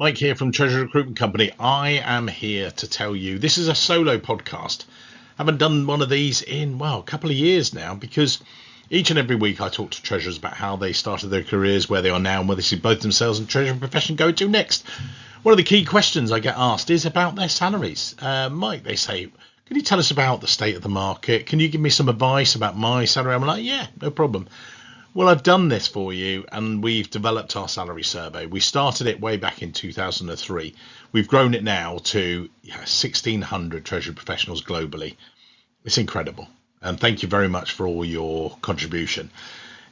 Mike here from Treasury Recruitment Company. I am here to tell you this is a solo podcast. I haven't done one of these in, a couple of years now, because each and every week I talk to treasurers about how they started their careers, where they are now, and where they see both themselves and treasury profession go to next. One of the key questions I get asked is about their salaries. Mike, they say, can you tell us about the state of the market? Can you give me some advice about my salary? I'm like, yeah, no problem. Well, I've done this for you, and we've developed our salary survey. We started it way back in 2003. We've grown it now to 1,600 treasury professionals globally. It's incredible. And thank you very much for all your contribution.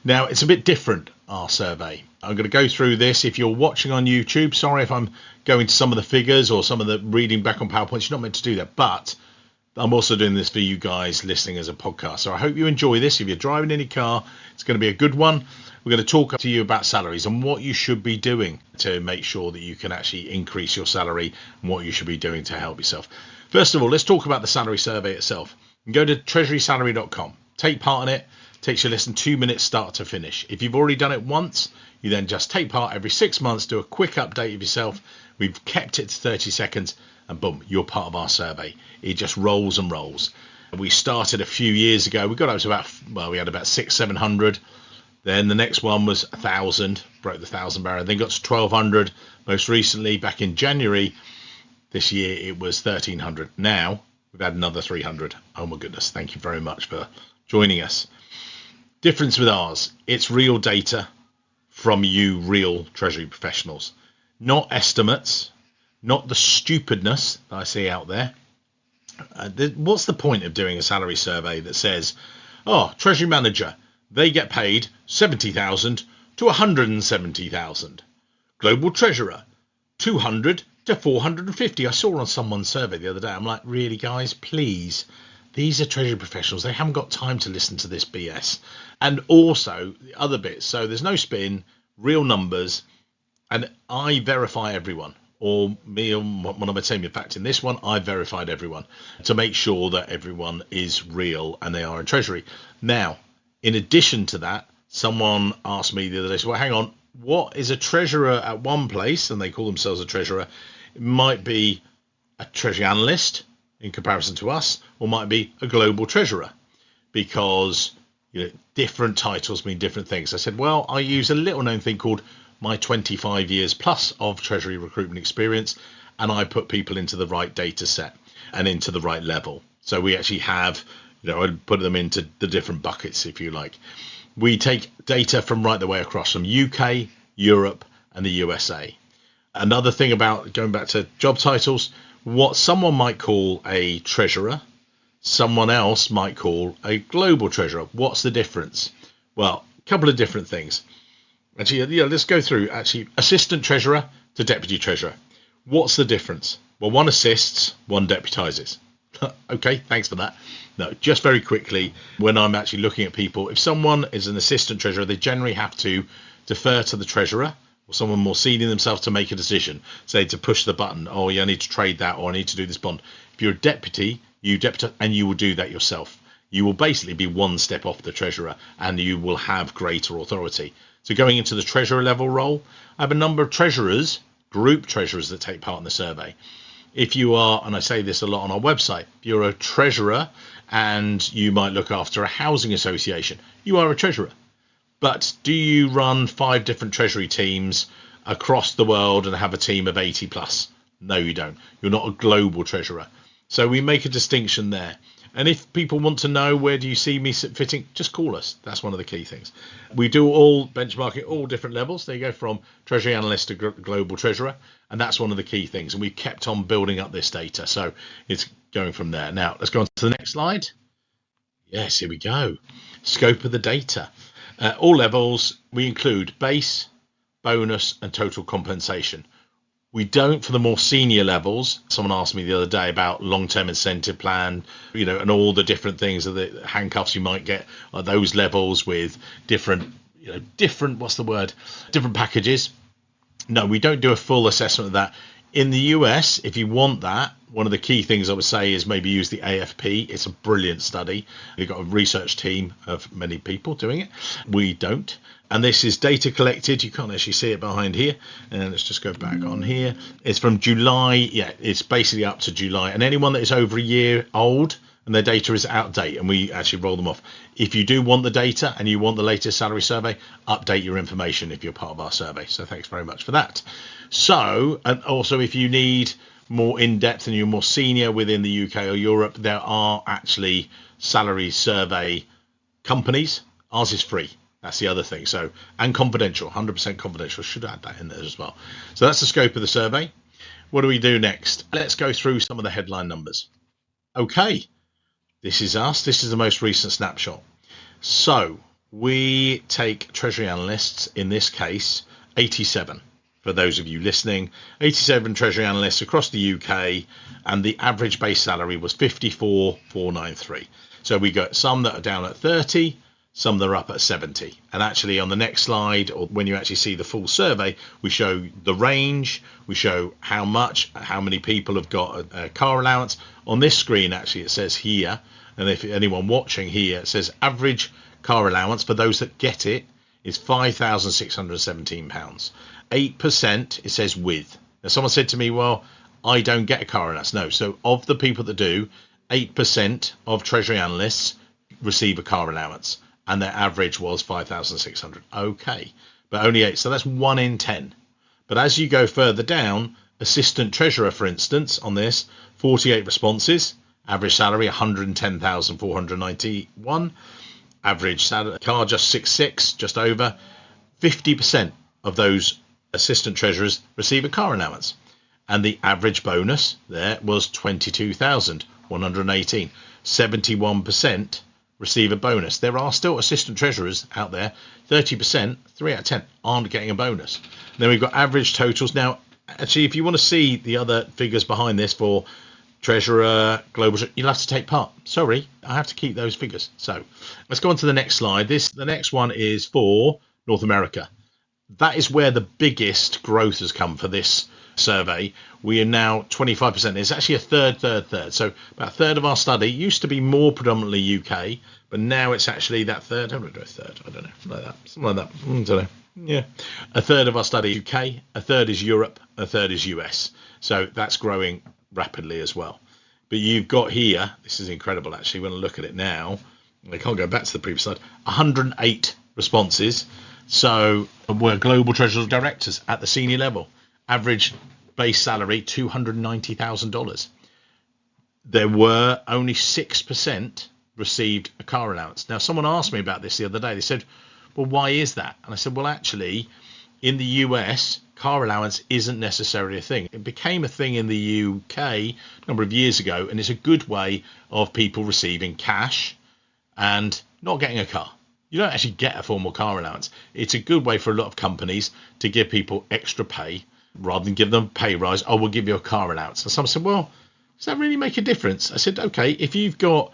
Now, it's a bit different, our survey. I'm going to go through this. If you're watching on YouTube, sorry if I'm going to some of the figures or some of the reading back on PowerPoints. You're not meant to do that, but I'm also doing this for you guys listening as a podcast. So I hope you enjoy this. If you're driving in your car, it's going to be a good one. We're going to talk to you about salaries and what you should be doing to make sure that you can actually increase your salary and what you should be doing to help yourself. First of all, let's talk about the salary survey itself. You can go to treasurysalary.com. Take part in it. It takes you less than 2 minutes start to finish. If you've already done it once, you then just take part every 6 months, do a quick update of yourself. We've kept it to 30 seconds. And boom, you're part of our survey. It just rolls and rolls. We started a few years ago. We got up to we had about 600-700. Then the next one was 1,000, broke the 1,000 barrier. Then got to 1,200. Most recently, back in January this year, it was 1,300. Now we've had another 300. Oh my goodness! Thank you very much for joining us. Difference with ours: it's real data from you, real treasury professionals, not estimates. Not the stupidness that I see out there. What's the point of doing a salary survey that says, treasury manager, they get paid 70,000 to 170,000. Global treasurer, 200 to 450. I saw on someone's survey the other day. I'm like, really, guys, please. These are treasury professionals. They haven't got time to listen to this BS. And also the other bits. So there's no spin, real numbers, and I verify everyone. Or me or one of my team. In fact, in this one, I verified everyone to make sure that everyone is real and they are in Treasury. Now, in addition to that, someone asked me the other day, so hang on, what is a treasurer at one place? And they call themselves a treasurer. It might be a treasury analyst in comparison to us, or might be a global treasurer, because different titles mean different things. I said, well, I use a little known thing called my 25 years plus of treasury recruitment experience, and I put people into the right data set and into the right level. So we actually have, I put them into the different buckets, if you like. We take data from right the way across, from UK, Europe, and the USA. Another thing about going back to job titles, what someone might call a treasurer, someone else might call a global treasurer. What's the difference? Well, a couple of different things. Actually, let's go through. Actually, assistant treasurer to deputy treasurer. What's the difference? Well, one assists, one deputizes. Okay, thanks for that. No, just very quickly, when I'm actually looking at people, if someone is an assistant treasurer, they generally have to defer to the treasurer or someone more senior themselves to make a decision, say to push the button. Oh, yeah, I need to trade that, or I need to do this bond. If you're a deputy, you deputize, and you will do that yourself. You will basically be one step off the treasurer, and you will have greater authority. So going into the treasurer level role, I have a number of treasurers, group treasurers, that take part in the survey. If you are, and I say this a lot on our website, if you're a treasurer and you might look after a housing association, you are a treasurer. But do you run 5 different treasury teams across the world and have a team of 80 plus? No, you don't. You're not a global treasurer. So we make a distinction there. And if people want to know where do you see me fitting, just call us. That's one of the key things. We do all benchmarking, all different levels. They go from treasury analyst to global treasurer. And that's one of the key things. And we've kept on building up this data. So it's going from there. Now, let's go on to the next slide. Yes, here we go. Scope of the data. All levels, we include base, bonus, and total compensation. We don't for the more senior levels. Someone asked me the other day about long-term incentive plan, and all the different things, the handcuffs you might get at those levels with different packages. No, we don't do a full assessment of that. In the US, if you want that, one of the key things I would say is maybe use the AFP. It's a brilliant study. They've got a research team of many people doing it. We don't. And this is data collected. You can't actually see it behind here. And let's just go back on here. It's from July. Yeah, it's basically up to July. And anyone that is over a year old and their data is out of date, and we actually roll them off. If you do want the data and you want the latest salary survey, update your information if you're part of our survey. So thanks very much for that. So, and also if you need more in-depth and you're more senior within the UK or Europe, there are actually salary survey companies. Ours is free. That's the other thing. So, and confidential, 100% confidential. Should add that in there as well. So that's the scope of the survey. What do we do next? Let's go through some of the headline numbers. Okay, this is us. This is the most recent snapshot. So we take Treasury analysts, in this case, 87. For those of you listening, 87 Treasury analysts across the UK, and the average base salary was 54,493. So we got some that are down at 30, some that are up at 70. And actually on the next slide, or when you actually see the full survey, we show the range, we show how many people have got a car allowance. On this screen, actually, it says here, and if anyone watching here, it says average car allowance for those that get it is £5,617. 8%, it says with. Now, someone said to me, well, I don't get a car allowance. No, so of the people that do, 8% of Treasury analysts receive a car allowance, and their average was 5,600. Okay, but only 8, so that's 1 in 10. But as you go further down, assistant treasurer, for instance, on this, 48 responses, average salary 110,491, average salary, car just 66, just over. 50% of those assistant treasurers receive a car allowance, and the average bonus there was 22,118. 71% receive a bonus. There are still assistant treasurers out there, 30%, 3 out of 10 aren't getting a bonus. Then we've got average totals. Now, actually, if you want to see the other figures behind this for treasurer, global, you'll have to take part. Sorry, I have to keep those figures. So let's go on to the next slide. The next one is for North America. That is where the biggest growth has come for this survey. We are now 25%. It's actually a third. So about a third of our study used to be more predominantly UK, but now it's actually that third. I'm going to do a third. I don't know, like that, something like that. I don't know. Yeah, a third of our study is UK, a third is Europe, a third is US. So that's growing rapidly as well. But you've got here, this is incredible actually, when I look at it now, I can't go back to the previous slide, 108 responses. So we're global treasurers directors at the senior level. Average base salary, $290,000. There were only 6% received a car allowance. Now, someone asked me about this the other day. They said, well, why is that? And I said, well, actually, in the US, car allowance isn't necessarily a thing. It became a thing in the UK a number of years ago, and it's a good way of people receiving cash and not getting a car. You don't actually get a formal car allowance. It's a good way for a lot of companies to give people extra pay rather than give them a pay rise. Oh, we'll give you a car allowance. And someone said, well, does that really make a difference? I said, okay, if you've got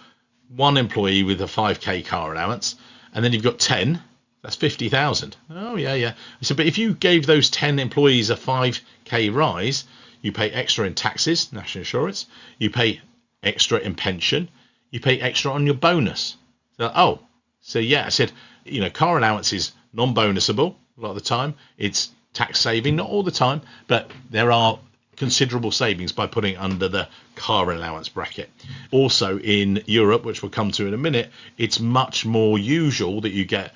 one employee with a 5k car allowance and then you've got 10, that's 50,000. Oh, yeah. I said, but if you gave those 10 employees a 5k rise, you pay extra in taxes, national insurance, you pay extra in pension, you pay extra on your bonus. So yeah, I said, car allowance is non-bonusable a lot of the time. It's tax saving, not all the time, but there are considerable savings by putting under the car allowance bracket. Also in Europe, which we'll come to in a minute, it's much more usual that you get,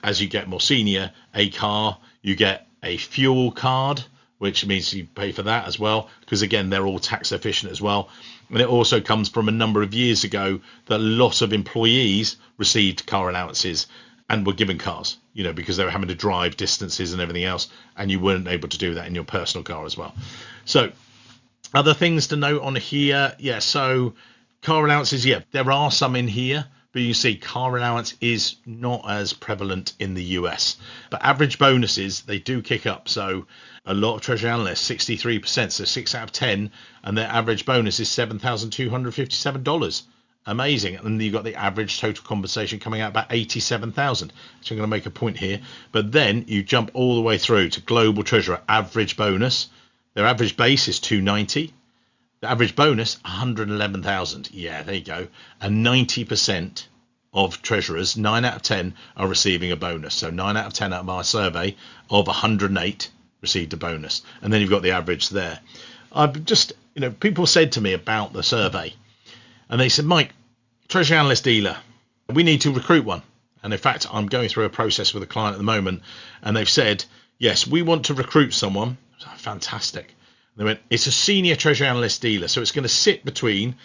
as you get more senior, a car, you get a fuel card, which means you pay for that as well, because again, they're all tax efficient as well. And it also comes from a number of years ago that a lot of employees received car allowances and were given cars, because they were having to drive distances and everything else, and you weren't able to do that in your personal car as well. So other things to note on here. Yeah, so car allowances, there are some in here, but you see car allowance is not as prevalent in the US. But average bonuses, they do kick up. So a lot of Treasury analysts, 63%, so 6 out of 10, and their average bonus is $7,257. Amazing. And then you've got the average total compensation coming out about 87,000. So I'm going to make a point here. But then you jump all the way through to global treasurer average bonus, Their average base is 290. The average bonus 111,000. Yeah, there you go. And 90% of treasurers, 9 out of 10, are receiving a bonus. So 9 out of 10 out of my survey of 108 received a bonus. And then you've got the average there. I've just, people said to me about the survey, and they said, Mike, treasury analyst dealer, we need to recruit one. And in fact, I'm going through a process with a client at the moment, and they've said, yes, we want to recruit someone. Fantastic. They went, it's a senior treasury analyst dealer, so it's going to sit between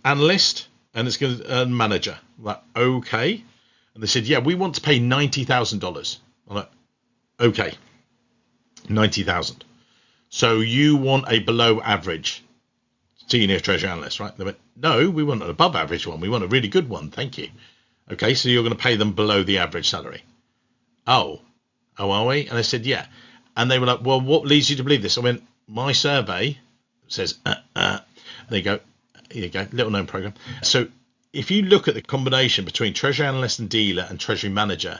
analyst and it's going to manager. I'm like, okay. And they said, yeah, we want to pay $90,000. I'm like, okay, 90,000. So you want a below average senior treasury analyst, right? They went, no, we want an above average one. We want a really good one. Thank you. Okay, so you're going to pay them below the average salary. Oh, are we? And I said, yeah. And they were like, well, what leads you to believe this? I went, my survey says, there you go, little known program. So if you look at the combination between treasury analyst and dealer and treasury manager,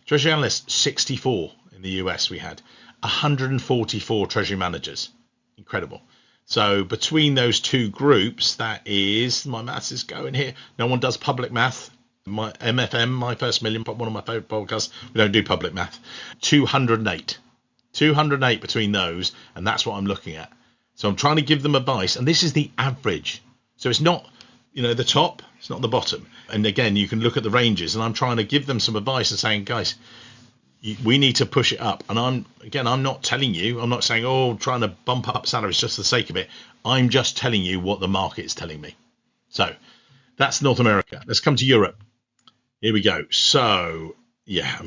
treasury analyst 64 in the US we had, 144 treasury managers. Incredible. So between those two groups, that is, my maths is going here. No one does public math. My MFM, my first million, one of my favorite podcasts, we don't do public math. 208 between those, and that's what I'm looking at. So I'm trying to give them advice, and this is the average. So it's not, the top, it's not the bottom. And again, you can look at the ranges, and I'm trying to give them some advice and saying, guys, we need to push it up. And I'm not telling you, I'm not saying, trying to bump up salaries just for the sake of it. I'm just telling you what the market is telling me. So that's North America. Let's come to Europe. Here we go. So, yeah,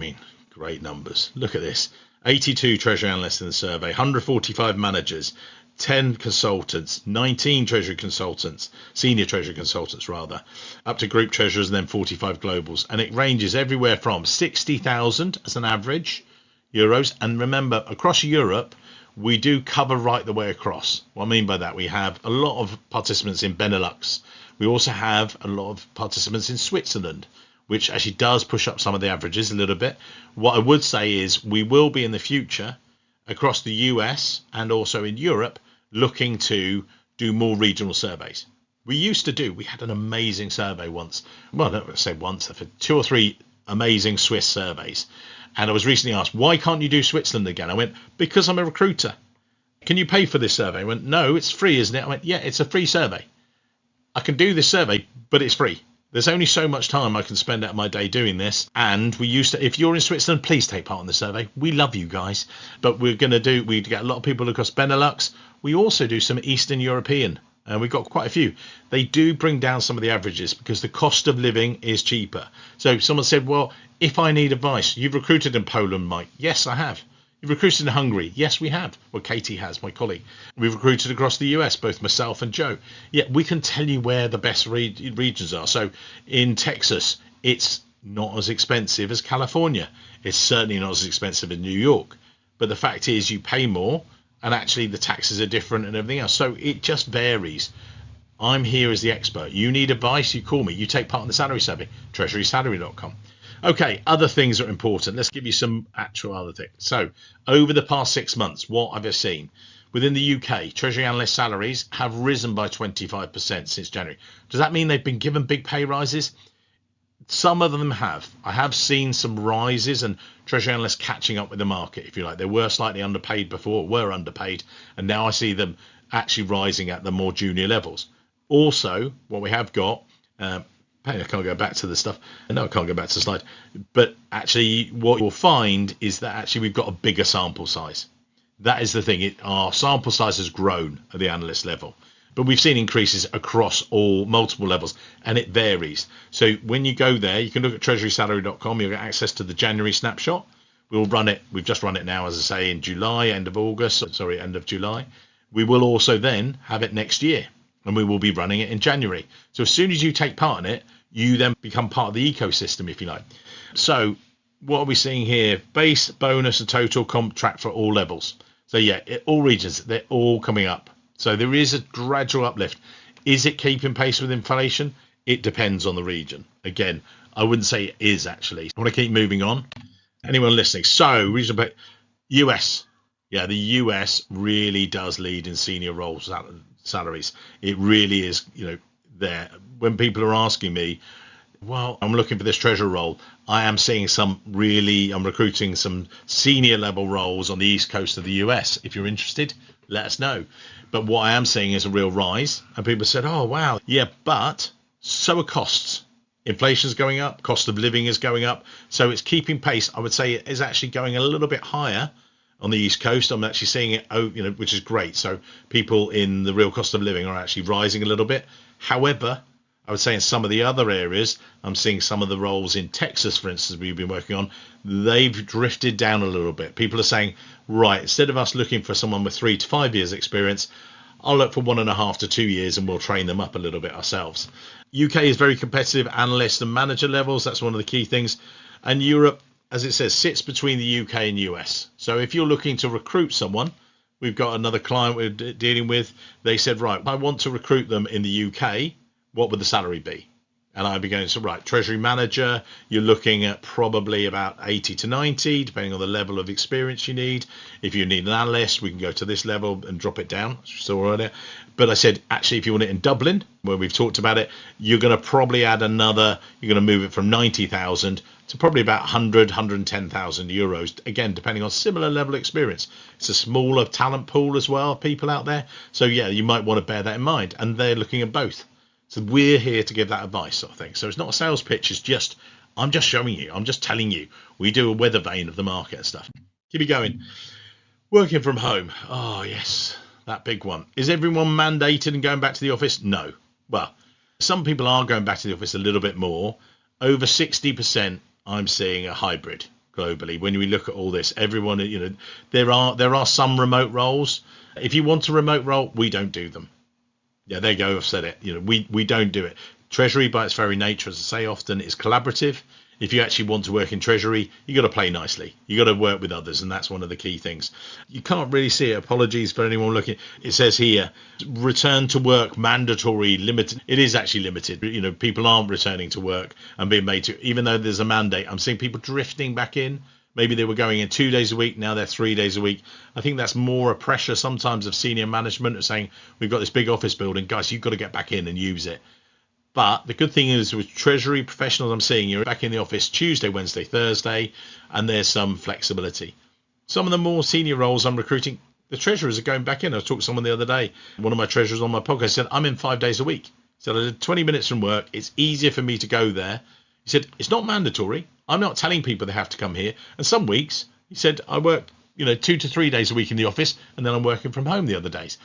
great numbers. Look at this. 82 treasury analysts in the survey, 145 managers, 10 consultants, 19 treasury consultants, senior treasury consultants rather, up to group treasurers, and then 45 globals. And it ranges everywhere from 60,000 as an average euros. And remember, across Europe, we do cover right the way across. What I mean by that, we have a lot of participants in Benelux. We also have a lot of participants in Switzerland, which actually does push up some of the averages a little bit. What I would say is we will be in the future across the US and also in Europe looking to do more regional surveys. We had an amazing survey once. Well, I don't say once, I've had 2 or 3 amazing Swiss surveys. And I was recently asked, why can't you do Switzerland again? I went, because I'm a recruiter. Can you pay for this survey? I went, no, it's free, isn't it? I went, yeah, it's a free survey. I can do this survey, but it's free. There's only so much time I can spend out of my day doing this. And if you're in Switzerland, please take part in the survey. We love you guys. But we get a lot of people across Benelux. We also do some Eastern European, and we've got quite a few. They do bring down some of the averages because the cost of living is cheaper. So someone said, well, if I need advice, you've recruited in Poland, Mike. Yes, I have. You've recruited in Hungary. Yes, we have. Well, Katie has, my colleague. We've recruited across the US, both myself and Joe. Yeah, we can tell you where the best regions are. So in Texas, it's not as expensive as California. It's certainly not as expensive as New York. But the fact is you pay more, and actually the taxes are different and everything else. So it just varies. I'm here as the expert. You need advice, you call me. You take part in the salary survey, treasurysalary.com. Okay, other things are important. Let's give you some actual other things. So over the past 6 months, what have I seen? Within the UK, Treasury analyst salaries have risen by 25% since January. Does that mean they've been given big pay rises? Some of them have. I have seen some rises and Treasury analysts catching up with the market, if you like. They were slightly underpaid before, and now I see them actually rising at the more junior levels. Also, what we have got... I can't go back to the stuff. No, I can't go back to the slide. But actually, what you'll find is that actually we've got a bigger sample size. That is the thing. Our sample size has grown at the analyst level. But we've seen increases across multiple levels, and it varies. So when you go there, you can look at treasurysalary.com. You'll get access to the January snapshot. We'll run it. We've just run it now, as I say, in July, end of July. We will also then have it next year, and we will be running it in January. So as soon as you take part in it, you then become part of the ecosystem, if you like. So what are we seeing here? Base, bonus, and total comp track for all levels. So yeah, all regions, they're all coming up. So there is a gradual uplift. Is it keeping pace with inflation? It depends on the region. Again, I wouldn't say it is actually. I want to keep moving on. Anyone listening? So regional US. Yeah, the US really does lead in senior role salaries. It really is, there. When people are asking me, well, I'm looking for this treasurer role, I am seeing I'm recruiting some senior level roles on the East Coast of the US. If you're interested, let us know. But what I am seeing is a real rise. And people said, oh, wow. Yeah, but so are costs. Inflation's going up, cost of living is going up. So it's keeping pace. I would say it is actually going a little bit higher on the East Coast. I'm actually seeing it, which is great. So people in the real cost of living are actually rising a little bit. However, I would say in some of the other areas, I'm seeing some of the roles in Texas, for instance, we've been working on, they've drifted down a little bit. People are saying, right, instead of us looking for someone with 3 to 5 years experience, I'll look for 1.5 to 2 years and we'll train them up a little bit ourselves. UK is very competitive, analyst and manager levels. That's one of the key things. And Europe, as it says, sits between the UK and US. So if you're looking to recruit someone, we've got another client we're dealing with. They said, right, I want to recruit them in the UK. What would the salary be? And I'd be going, so right, treasury manager, you're looking at probably about 80 to 90, depending on the level of experience you need. If you need an analyst, we can go to this level and drop it down. But I said, actually, if you want it in Dublin, where we've talked about it, you're going to probably add you're going to move it from 90,000 to probably about 110,000 euros. Again, depending on similar level of experience. It's a smaller talent pool as well, people out there. So yeah, you might want to bear that in mind. And they're looking at both. So we're here to give that advice, sort of thing. So it's not a sales pitch. It's just, I'm just showing you. I'm just telling you. We do a weather vane of the market and stuff. Keep it going. Working from home. Oh, yes, that big one. Is everyone mandated and going back to the office? No. Well, some people are going back to the office a little bit more. Over 60%, I'm seeing a hybrid globally. When we look at all this, everyone, there are some remote roles. If you want a remote role, we don't do them. Yeah, there you go. I've said it. We don't do it. Treasury, by its very nature, as I say often, is collaborative. If you actually want to work in Treasury, you got to play nicely. You got to work with others, and that's one of the key things. You can't really see it. Apologies for anyone looking. It says here, return to work mandatory limited. It is actually limited. People aren't returning to work and being made to, even though there's a mandate. I'm seeing people drifting back in. Maybe they were going in 2 days a week. Now they're 3 days a week. I think that's more a pressure sometimes of senior management of saying, we've got this big office building. Guys, you've got to get back in and use it. But the good thing is with Treasury professionals, I'm seeing you're back in the office Tuesday, Wednesday, Thursday, and there's some flexibility. Some of the more senior roles I'm recruiting, the treasurers are going back in. I talked to someone the other day. One of my treasurers on my podcast said, I'm in 5 days a week. So I did 20 minutes from work. It's easier for me to go there. He said, it's not mandatory. I'm not telling people they have to come here. And some weeks, he said, I work, 2 to 3 days a week in the office, and then I'm working from home the other days.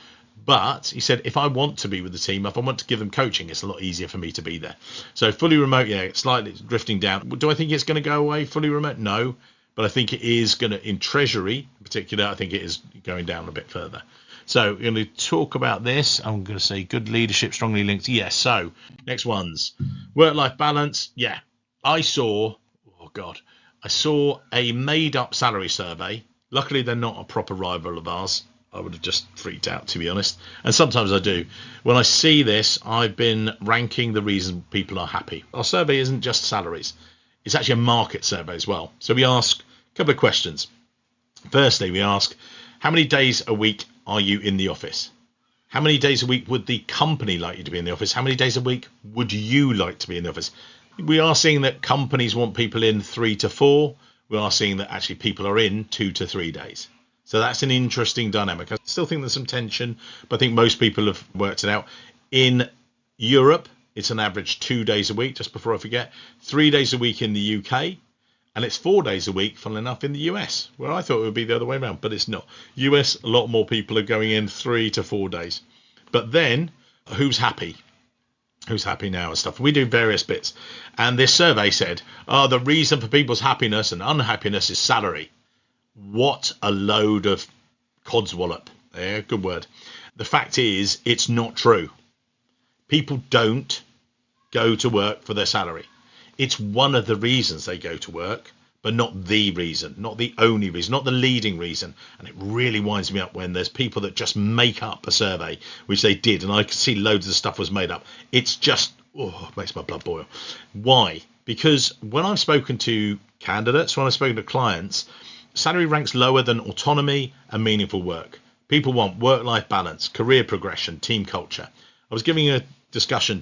But he said, if I want to be with the team, if I want to give them coaching, it's a lot easier for me to be there. So fully remote, yeah, slightly drifting down. Do I think it's going to go away fully remote? No. But I think it is going to, in Treasury in particular, I think it is going down a bit further. So we're going to talk about this. I'm going to say good leadership, strongly linked. Yes. So next ones. Work-life balance. Yeah. I saw a made-up salary survey. Luckily, they're not a proper rival of ours. I would have just freaked out, to be honest. And sometimes I do. When I see this, I've been ranking the reason people are happy. Our survey isn't just salaries. It's actually a market survey as well. So we ask a couple of questions. Firstly, we ask, how many days a week are you in the office? How many days a week would the company like you to be in the office? How many days a week would you like to be in the office? We are seeing that companies want people in 3 to 4. We are seeing that actually people are in 2 to 3 days. So that's an interesting dynamic. I still think there's some tension, but I think most people have worked it out. In Europe, it's an average 2 days a week, just before I forget, 3 days a week in the UK, and it's 4 days a week, funnily enough, in the US, where I thought it would be the other way around, but it's not. US, a lot more people are going in 3 to 4 days. But then, who's happy? Who's happy now and stuff. We do various bits. And this survey said, the reason for people's happiness and unhappiness is salary. What a load of codswallop. Yeah, good word. The fact is, it's not true. People don't go to work for their salary. It's one of the reasons they go to work, but not the reason, not the only reason, not the leading reason. And it really winds me up when there's people that just make up a survey, which they did, and I could see loads of stuff was made up. It's just, it makes my blood boil. Why? Because when I've spoken to candidates, when I've spoken to clients, salary ranks lower than autonomy and meaningful work. People want work-life balance, career progression, team culture. I was discussing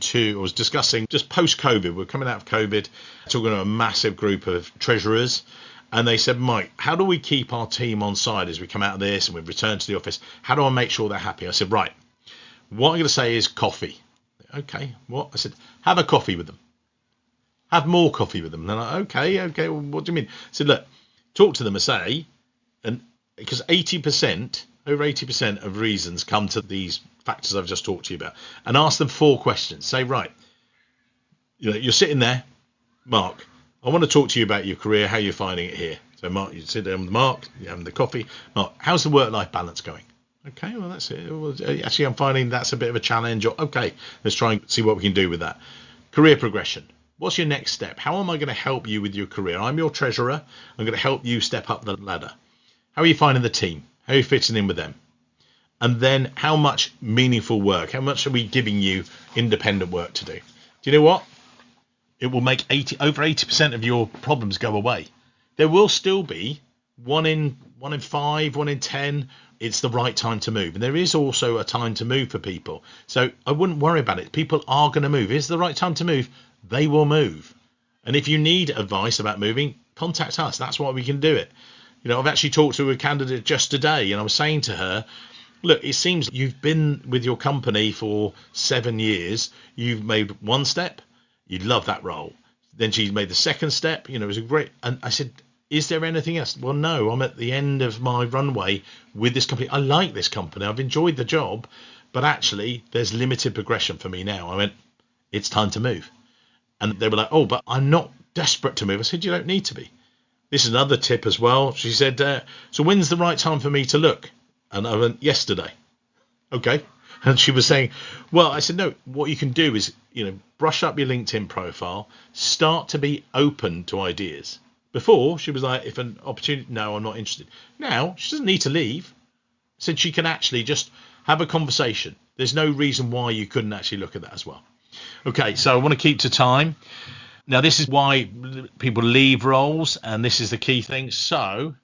just post-COVID. We're coming out of COVID, talking to a massive group of treasurers, and they said, Mike, how do we keep our team on side as we come out of this and we return to the office? How do I make sure they're happy? I said, right, what I'm going to say is coffee. Okay, what? I said, have a coffee with them. Have more coffee with them. And they're like, okay, well, what do you mean? I said, look, talk to them and say, and because over 80% of reasons come to these factors I've just talked to you about, and ask them 4 questions. Say, right, you're sitting there, Mark, I want to talk to you about your career, how you're finding it here. So Mark, you sit down with Mark, you're having the coffee. Mark, how's the work-life balance going? Okay, well, that's it. Well, actually, I'm finding that's a bit of a challenge. Or, okay, let's try and see what we can do with that. Career progression. What's your next step? How am I going to help you with your career? I'm your treasurer. I'm going to help you step up the ladder. How are you finding the team? How are you fitting in with them? And then how much meaningful work? How much are we giving you independent work to do? Do you know what? It will make over 80% of your problems go away. There will still be 1 in 5, 1 in 10. It's the right time to move. And there is also a time to move for people. So I wouldn't worry about it. People are going to move. Is the right time to move? They will move. And if you need advice about moving, contact us. That's why we can do it. I've actually talked to a candidate just today, and I was saying to her, look, it seems you've been with your company for 7 years. You've made 1 step. You'd love that role. Then she made the 2nd step. It was a great. And I said, is there anything else? Well, no, I'm at the end of my runway with this company. I like this company. I've enjoyed the job, but actually there's limited progression for me now. I went, it's time to move. And they were like, oh, but I'm not desperate to move. I said, you don't need to be. This is another tip as well. She said, so when's the right time for me to look? And I went, yesterday. Okay. And she was saying, well, I said, no, what you can do is, brush up your LinkedIn profile, start to be open to ideas. Before, she was like, if an opportunity, no, I'm not interested. Now, she doesn't need to leave. Said she can actually just have a conversation. There's no reason why you couldn't actually look at that as well. Okay, so I want to keep to time. Now, this is why people leave roles, and this is the key thing. So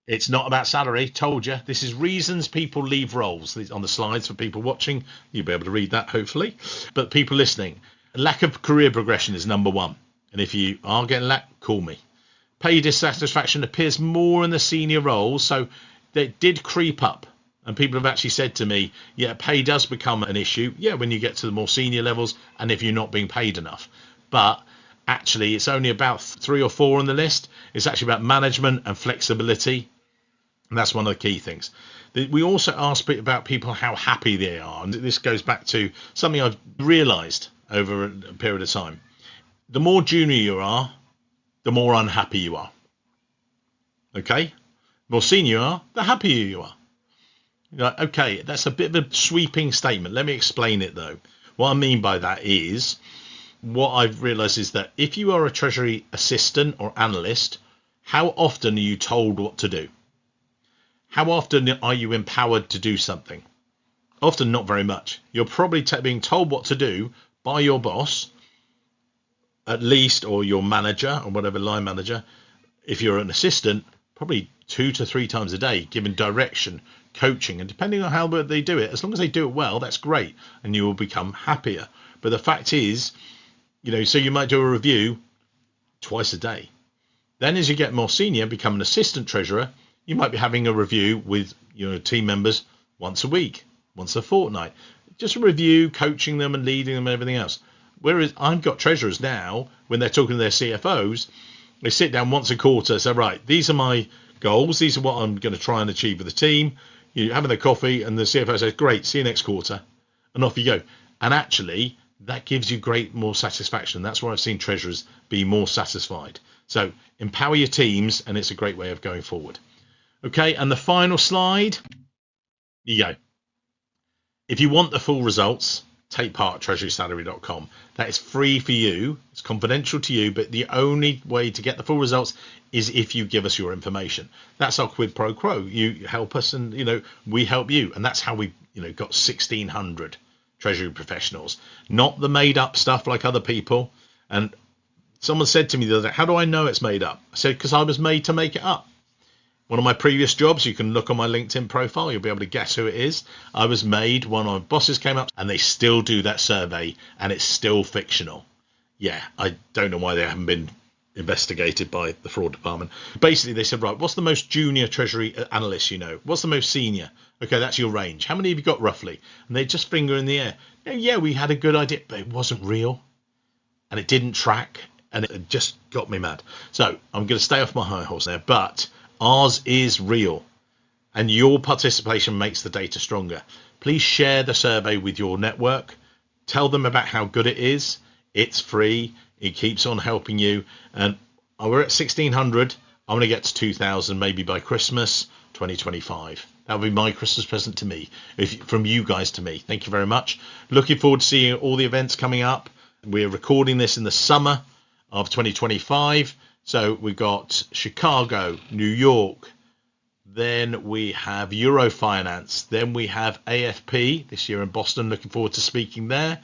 it's not about salary. Told you. This is reasons people leave roles. These on the slides for people watching. You'll be able to read that, hopefully. But people listening, lack of career progression is number 1. And if you are getting call me. Pay dissatisfaction appears more in the senior roles, so they did creep up. And people have actually said to me, yeah, pay does become an issue. Yeah, when you get to the more senior levels and if you're not being paid enough. But actually, it's only about 3 or 4 on the list. It's actually about management and flexibility. And that's one of the key things. We also ask about people how happy they are. And this goes back to something I've realised over a period of time. The more junior you are, the more unhappy you are. Okay? The more senior you are, the happier you are. Okay, that's a bit of a sweeping statement. Let me explain it though. What I mean by that is, what I've realised is that if you are a treasury assistant or analyst, how often are you told what to do? How often are you empowered to do something? Often not very much. You're probably being told what to do by your boss, at least, or your manager or whatever, line manager. If you're an assistant, probably 2 to 3 times a day, giving direction, coaching, and depending on how they do it, as long as they do it well, that's great, and you will become happier. But the fact is, so you might do a review twice a day. Then as you get more senior, become an assistant treasurer, you might be having a review with your team members once a week, once a fortnight. Just a review, coaching them and leading them and everything else. Whereas I've got treasurers now, when they're talking to their CFOs, they sit down once a quarter and say, right, these are my goals. These are what I'm going to try and achieve with the team. You're having their coffee and the CFO says, great, see you next quarter. And off you go. And actually, that gives you more satisfaction. That's why I've seen treasurers be more satisfied. So empower your teams, and it's a great way of going forward. Okay, and the final slide. Here you go. If you want the full results, take part at treasurysalary.com. That is free for you. It's confidential to you, but the only way to get the full results is if you give us your information. That's our quid pro quo. You help us and, we help you. And that's how we, got 1,600 treasury professionals, not the made up stuff like other people. And someone said to me the other day, how do I know it's made up? I said, because I was made to make it up. One of my previous jobs, you can look on my LinkedIn profile, you'll be able to guess who it is. I was made, one of my bosses came up, and they still do that survey, and it's still fictional. Yeah, I don't know why they haven't been investigated by the fraud department. Basically, they said, right, what's the most junior Treasury analyst you know? What's the most senior? Okay, that's your range. How many have you got roughly? And they just finger in the air. Yeah, we had a good idea, but it wasn't real, and it didn't track, and it just got me mad. So I'm going to stay off my high horse there, but ours is real, and your participation makes the data stronger. Please share the survey with your network. Tell them about how good it is. It's free. It keeps on helping you. And we're at 1,600. I'm going to get to 2,000 maybe by Christmas 2025. That'll be my Christmas present to me, from you guys to me. Thank you very much. Looking forward to seeing all the events coming up. We're recording this in the summer of 2025. So we've got Chicago, New York. Then we have Eurofinance. Then we have AFP this year in Boston. Looking forward to speaking there.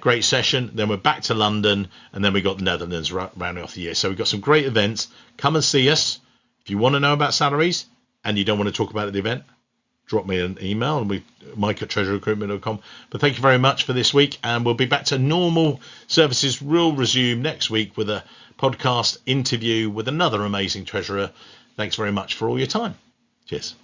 Great session. Then we're back to London, and then we got the Netherlands rounding off the year. So we've got some great events. Come and see us. If you want to know about salaries and you don't want to talk about it at the event, drop me an email, and Mike at treasuryrecruitment.com. But thank you very much for this week, and we'll be back to normal services. We'll resume next week with a podcast interview with another amazing treasurer. Thanks very much for all your time. Cheers.